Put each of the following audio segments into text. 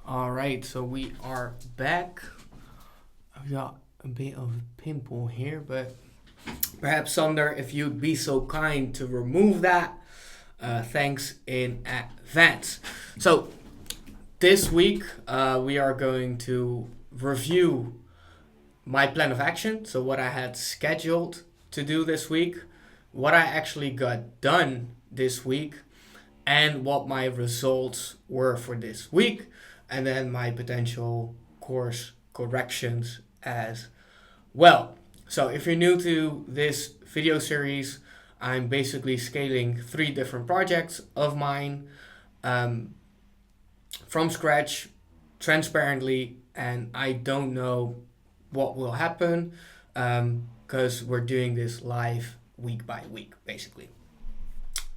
All right, so we are back. I've got a bit of a pimple here, but perhaps Sander, if you'd be so kind to remove that, thanks in advance. So this week we are going to review my plan of action. So what I had scheduled to do this week, what I actually got done this week, and what my results were for this week, and then my potential course corrections as well. So if you're new to this video series, I'm basically scaling 3 different projects of mine from scratch, transparently, and I don't know what will happen because we're doing this live week by week, basically.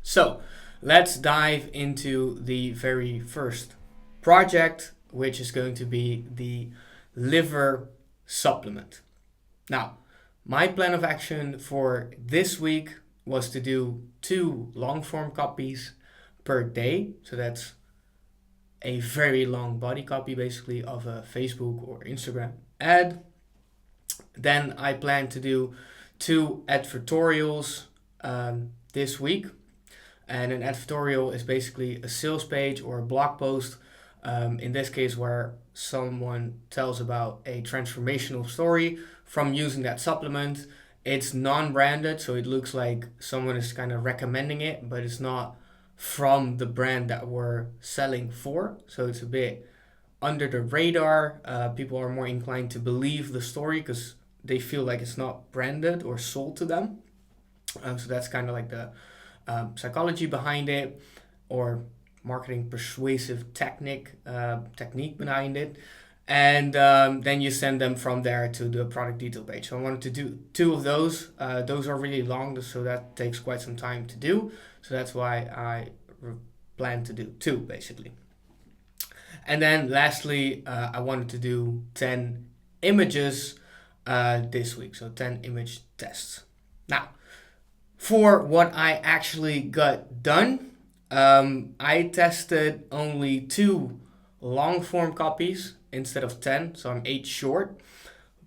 So let's dive into the very first project, which is going to be the liver supplement. Now, my plan of action for this week was to do 2 long form copies per day. So that's a very long body copy, basically, of a Facebook or Instagram ad. Then I plan to do 2 advertorials this week. And an advertorial is basically a sales page or a blog post, in this case where someone tells about a transformational story from using that supplement. It's non-branded, so it looks like someone is kind of recommending it, but it's not from the brand that we're selling for. So it's a bit under the radar. People are more inclined to believe the story because they feel like it's not branded or sold to them. So that's kind of like the psychology behind it, or marketing persuasive technique behind it. And then you send them from there to the product detail page. So I wanted to do 2 of those. Those are really long, so that takes quite some time to do. So that's why I plan to do 2, basically. And then lastly, I wanted to do 10 images this week. So 10 image tests. Now, for what I actually got done, I tested only 2 long form copies instead of 10, so I'm 8 short.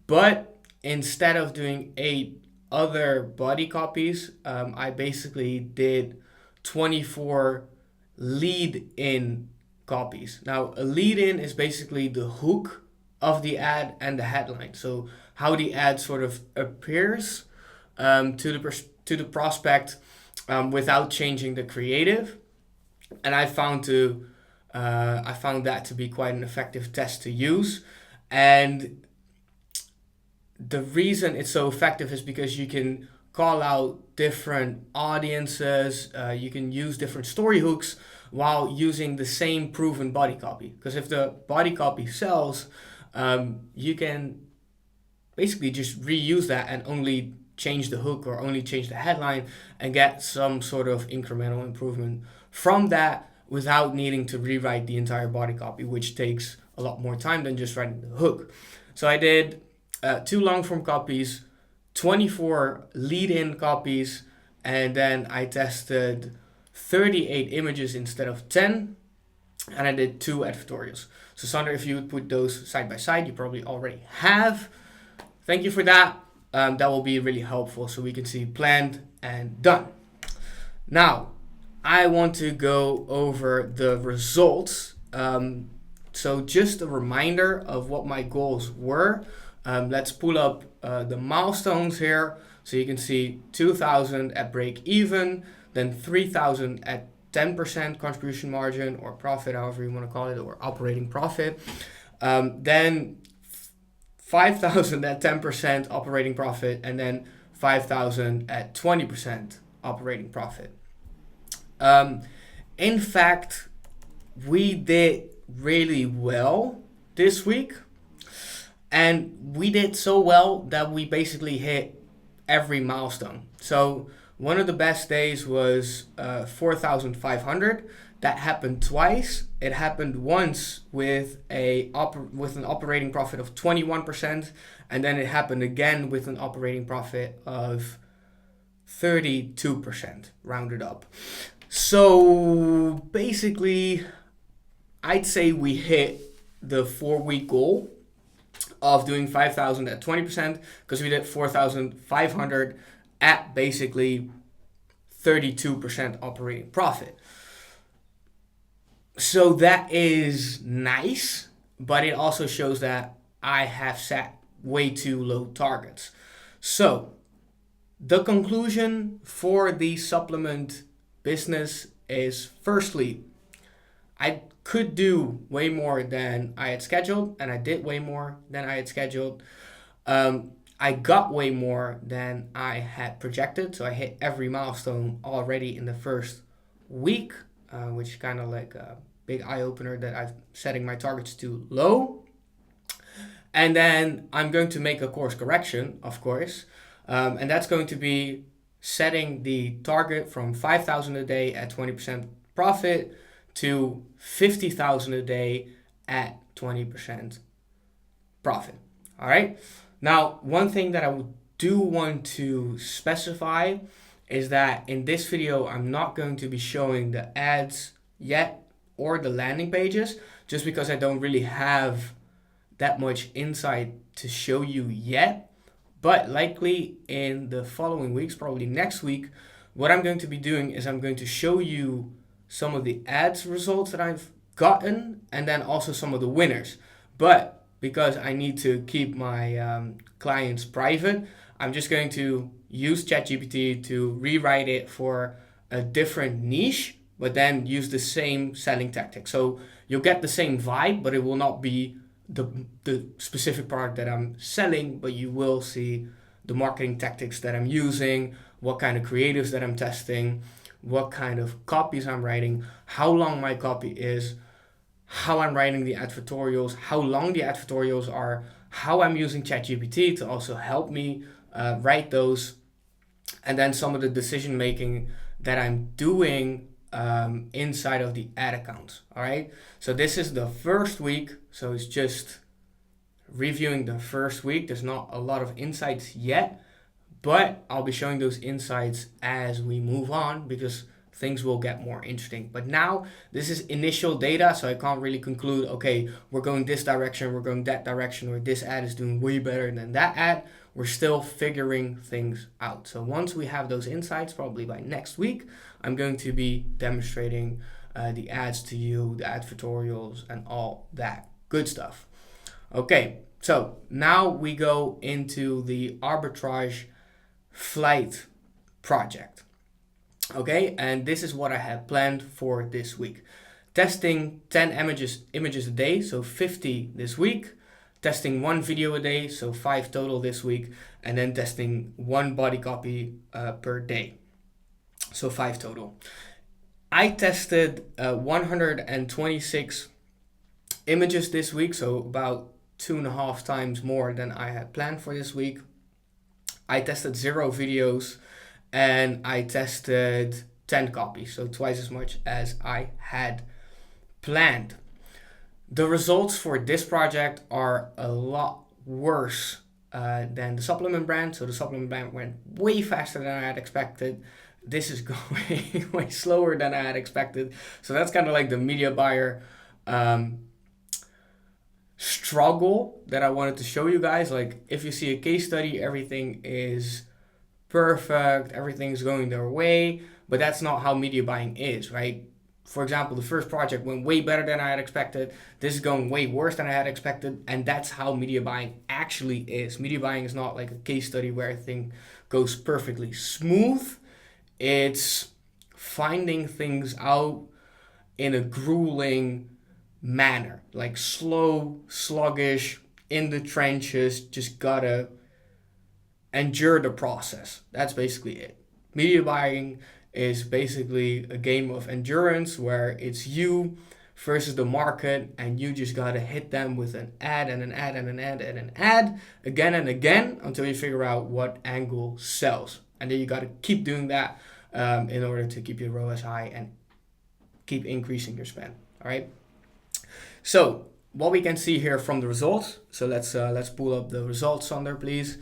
But instead of doing 8 other body copies, I basically did 24 lead-in copies. Now, a lead-in is basically the hook of the ad and the headline. So how the ad sort of appears to the prospect without changing the creative. And I found that to be quite an effective test to use. And the reason it's so effective is because you can call out different audiences, you can use different story hooks while using the same proven body copy. Because if the body copy sells, you can basically just reuse that and only change the hook or only change the headline and get some sort of incremental improvement from that without needing to rewrite the entire body copy, which takes a lot more time than just writing the hook. So I did 2 long form copies, 24 lead-in copies, and then I tested 38 images instead of 10, and I did 2 advertorials. So Sander, if you would put those side by side, you probably already have. Thank you for that. That will be really helpful so we can see planned and done. Now, I want to go over the results. So just a reminder of what my goals were. Let's pull up the milestones here. So you can see 2,000 at break even, then 3,000 at 10% contribution margin or profit, however you want to call it, or operating profit. Then 5,000 at 10% operating profit, and then 5,000 at 20% operating profit. In fact, we did really well this week, and we did so well that we basically hit every milestone. So one of the best days was 4,500. That happened twice. It happened once with an operating profit of 21%, and then it happened again with an operating profit of 32%, rounded up. So basically, I'd say we hit the 4-week goal of doing 5,000 at 20% because we did 4,500 at basically 32% operating profit. So that is nice, but it also shows that I have set way too low targets. So the conclusion for the supplement business is, firstly, I could do way more than I had scheduled, and I did way more than I had scheduled. I got way more than I had projected, so I hit every milestone already in the first week, which is kind of like a big eye-opener that I'm setting my targets too low. And then I'm going to make a course correction, of course, and that's going to be setting the target from 5,000 a day at 20% profit to 50,000 a day at 20% profit. All right. Now, one thing that I do want to specify is that in this video, I'm not going to be showing the ads yet or the landing pages, just because I don't really have that much insight to show you yet. But likely in the following weeks, probably next week, what I'm going to be doing is I'm going to show you some of the ads results that I've gotten, and then also some of the winners. But because I need to keep my clients private, I'm just going to use ChatGPT to rewrite it for a different niche, but then use the same selling tactic. So you'll get the same vibe, but it will not be the specific product that I'm selling, but you will see the marketing tactics that I'm using, what kind of creatives that I'm testing, what kind of copies I'm writing, how long my copy is, how I'm writing the advertorials, how long the advertorials are, how I'm using ChatGPT to also help me write those, and then some of the decision making that I'm doing inside of the ad accounts. All right. So this is the first week. So it's just reviewing the first week. There's not a lot of insights yet, but I'll be showing those insights as we move on because things will get more interesting. But now this is initial data, so I can't really conclude, okay, we're going this direction, we're going that direction, or this ad is doing way better than that ad. We're still figuring things out. So once we have those insights, probably by next week, I'm going to be demonstrating the ads to you, the advertorials, and all that good stuff. Okay, so now we go into the Arbitrage flight project. Okay, and this is what I have planned for this week. Testing 10 images a day, so 50 this week. Testing 1 video a day, so 5 total this week. And then testing 1 body copy per day, so 5 total. I tested 126 images this week, so about 2.5 times more than I had planned for this week. I tested 0 videos, and I tested 10 copies, so twice as much as I had planned. The results for this project are a lot worse than the supplement brand. So the supplement brand went way faster than I had expected. This is going way slower than I had expected. So that's kind of like the media buyer struggle that I wanted to show you guys. Like, if you see a case study, everything is perfect, everything's going their way, but that's not how media buying is, right? For example, the first project went way better than I had expected. This is going way worse than I had expected, and that's how media buying actually is. Media buying is not like a case study where everything goes perfectly smooth. It's finding things out in a grueling manner, like slow, sluggish, in the trenches, just gotta endure the process. That's basically it. Media buying is basically a game of endurance where it's you versus the market, and you just gotta hit them with an ad and an ad and an ad and an ad again and again until you figure out what angle sells. And then you gotta keep doing that in order to keep your ROAS high and keep increasing your spend. All right. So what we can see here from the results. So let's pull up the results on there, please.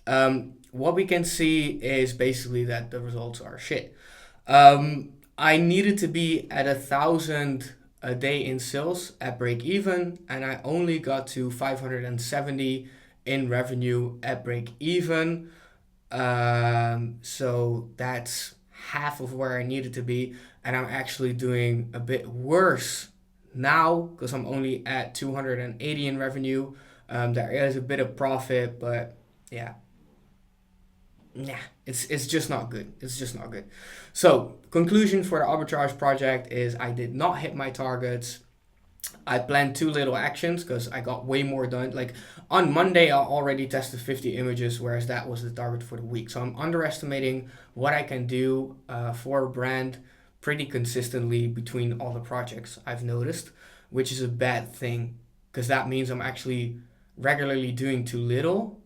What we can see is basically that the results are shit. I needed to be at 1,000 a day in sales at break even, and I only got to 570 in revenue at break even. So that's half of where I needed to be, and I'm actually doing a bit worse now because I'm only at 280 in revenue. There is a bit of profit, but yeah, it's just not good. It's just not good. So conclusion for the arbitrage project is I did not hit my targets. I planned too little actions because I got way more done. Like on Monday, I already tested 50 images, whereas that was the target for the week. So I'm underestimating what I can do for a brand pretty consistently between all the projects I've noticed, which is a bad thing because that means I'm actually regularly doing too little.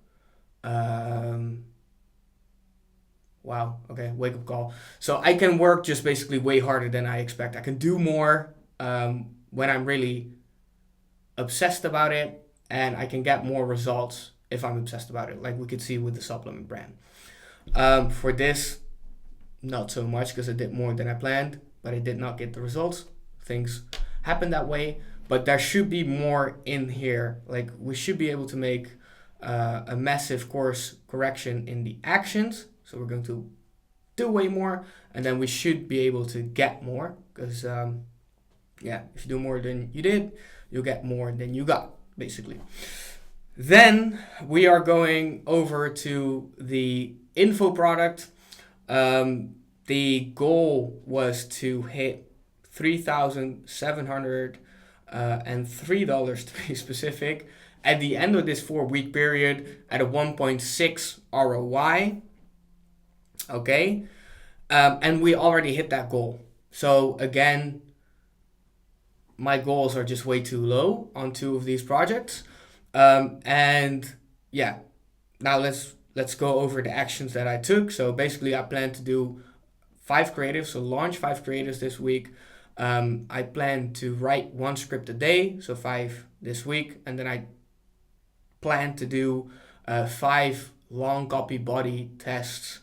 Wow, okay, wake up call. So I can work just basically way harder than I expect. I can do more when I'm really obsessed about it, and I can get more results if I'm obsessed about it, like we could see with the supplement brand. For this, not so much because I did more than I planned, but I did not get the results. Things happen that way, but there should be more in here. Like we should be able to make a massive course correction in the actions. So we're going to do way more, and then we should be able to get more because if you do more than you did, you'll get more than you got, basically. Then we are going over to the info product. The goal was to hit $3,703 to be specific at the end of this 4-week period at a 1.6 ROI. Okay, and we already hit that goal. So again, my goals are just way too low on 2 of these projects. And yeah, now let's go over the actions that I took. So basically, I plan to do 5 creatives, so launch 5 creatives this week. I plan to write 1 script a day, so 5 this week, and then I plan to do 5 long copy body tests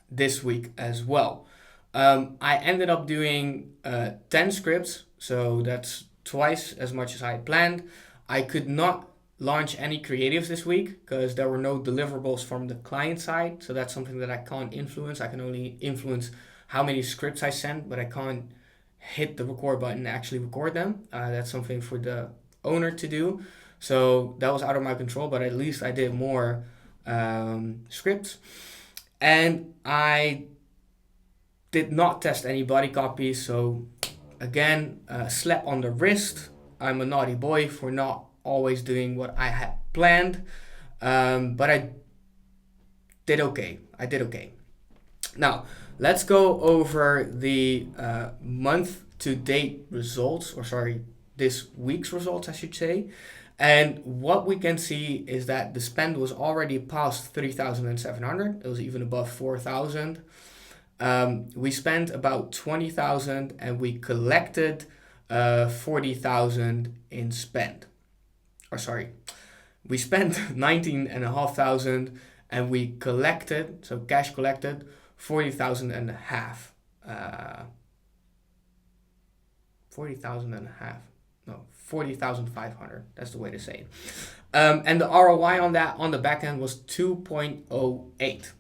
this week as well. I ended up doing 10 scripts, so that's twice as much as I had planned. I could not launch any creatives this week because there were no deliverables from the client side, so that's something that I can't influence. I can only influence how many scripts I send, but I can't hit the record button and actually record them. That's something for the owner to do, so that was out of my control, but at least I did more scripts. And I did not test any body copies, so again, slap on the wrist. I'm a naughty boy for not always doing what I had planned, but I did okay. Now, let's go over the month-to-date results, this week's results, I should say. And what we can see is that the spend was already past 3,700. It was even above 4,000. We spent about 20,000 and we collected 40,000 in spend. We spent 19,500 and we collected, so cash collected, 40,000 and a half. 40,000 and a half. No, 40,500. That's the way to say it. And the ROI on that on the back end was 2.08.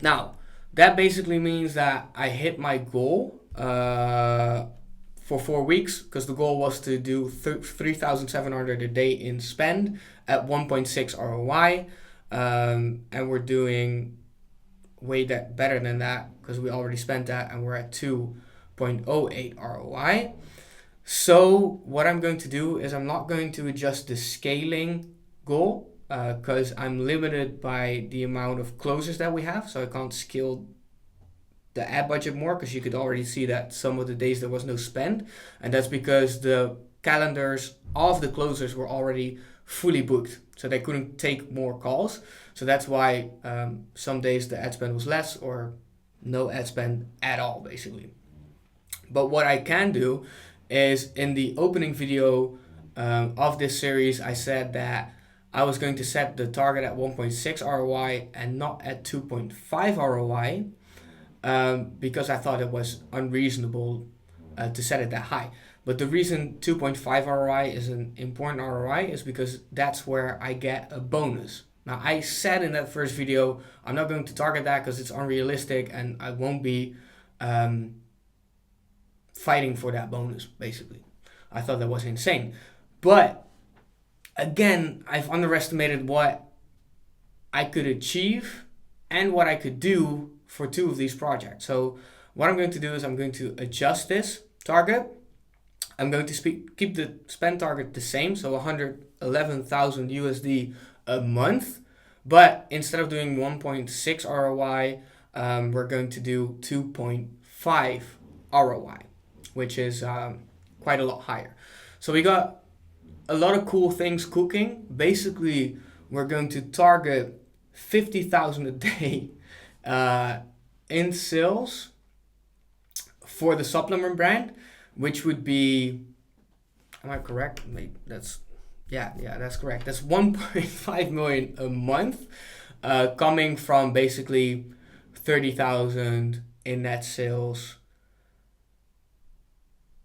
Now, that basically means that I hit my goal for 4 weeks, because the goal was to do 3,700 a day in spend at 1.6 ROI. And we're doing way better than that because we already spent that and we're at 2.08 ROI. So what I'm going to do is I'm not going to adjust the scaling goal because I'm limited by the amount of closers that we have. So I can't scale the ad budget more because you could already see that some of the days there was no spend. And that's because the calendars of the closers were already fully booked. So they couldn't take more calls. So that's why some days the ad spend was less or no ad spend at all, basically. But what I can do is in the opening video of this series, I said that I was going to set the target at 1.6 ROI and not at 2.5 ROI. because I thought it was unreasonable to set it that high. But the reason 2.5 ROI is an important ROI is because that's where I get a bonus. Now, I said in that first video, I'm not going to target that because it's unrealistic and I won't be fighting for that bonus, basically. I thought that was insane. But again, I've underestimated what I could achieve and what I could do for 2 of these projects. So what I'm going to do is I'm going to adjust this target. I'm going to keep the spend target the same, so 111,000 USD a month. But instead of doing 1.6 ROI, we're going to do 2.5 ROI, which is quite a lot higher. So we got a lot of cool things cooking. Basically, we're going to target 50,000 a day in sales for the supplement brand, which would be, am I correct? Wait, that's correct. That's 1.5 million a month, coming from basically 30,000 in net sales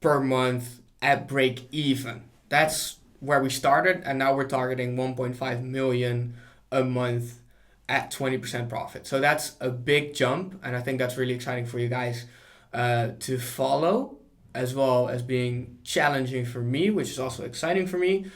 per month at break even. That's where we started, and now we're targeting 1.5 million a month at 20% profit. So that's a big jump, and I think that's really exciting for you guys to follow, as well as being challenging for me, which is also exciting for me.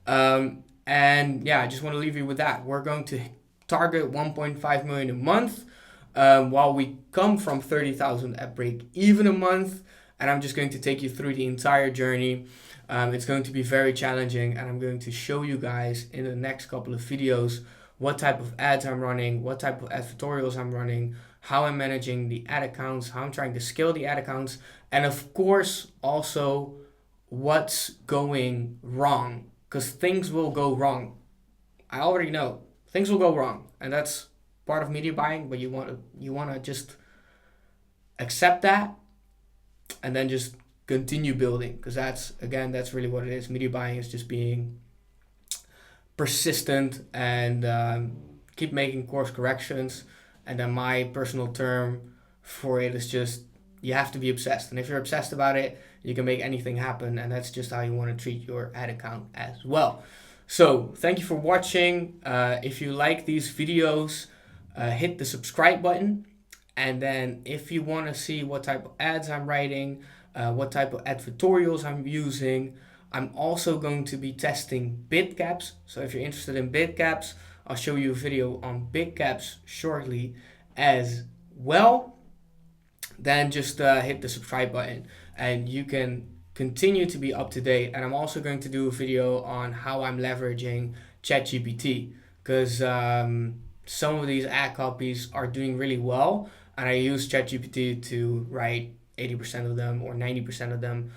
And yeah, I just want to leave you with that. We're going to target 1.5 million a month, while we come from 30,000 at break even a month. And I'm just going to take you through the entire journey. It's going to be very challenging, and I'm going to show you guys in the next couple of videos what type of ads I'm running, what type of advertorials I'm running, how I'm managing the ad accounts, how I'm trying to scale the ad accounts, and of course also what's going wrong, because things will go wrong. I already know things will go wrong, and that's part of media buying, but you want to just accept that and then just continue building, because that's really what it is. Media buying is just being persistent and keep making course corrections. And then my personal term for it is just, you have to be obsessed. And if you're obsessed about it, you can make anything happen. And that's just how you want to treat your ad account as well. So thank you for watching. If you like these videos, hit the subscribe button. And then if you want to see what type of ads I'm writing, what type of advertorials I'm using, I'm also going to be testing bid caps. So if you're interested in bid caps, I'll show you a video on bid caps shortly as well. Then just hit the subscribe button and you can continue to be up to date. And I'm also going to do a video on how I'm leveraging ChatGPT, because some of these ad copies are doing really well, and I use ChatGPT to write 80% of them or 90% of them.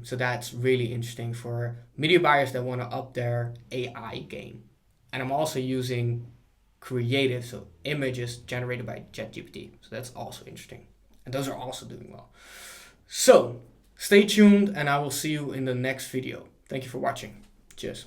So that's really interesting for media buyers that want to up their AI game. And I'm also using creative, so images generated by ChatGPT. So that's also interesting. And those are also doing well. So stay tuned, and I will see you in the next video. Thank you for watching. Cheers.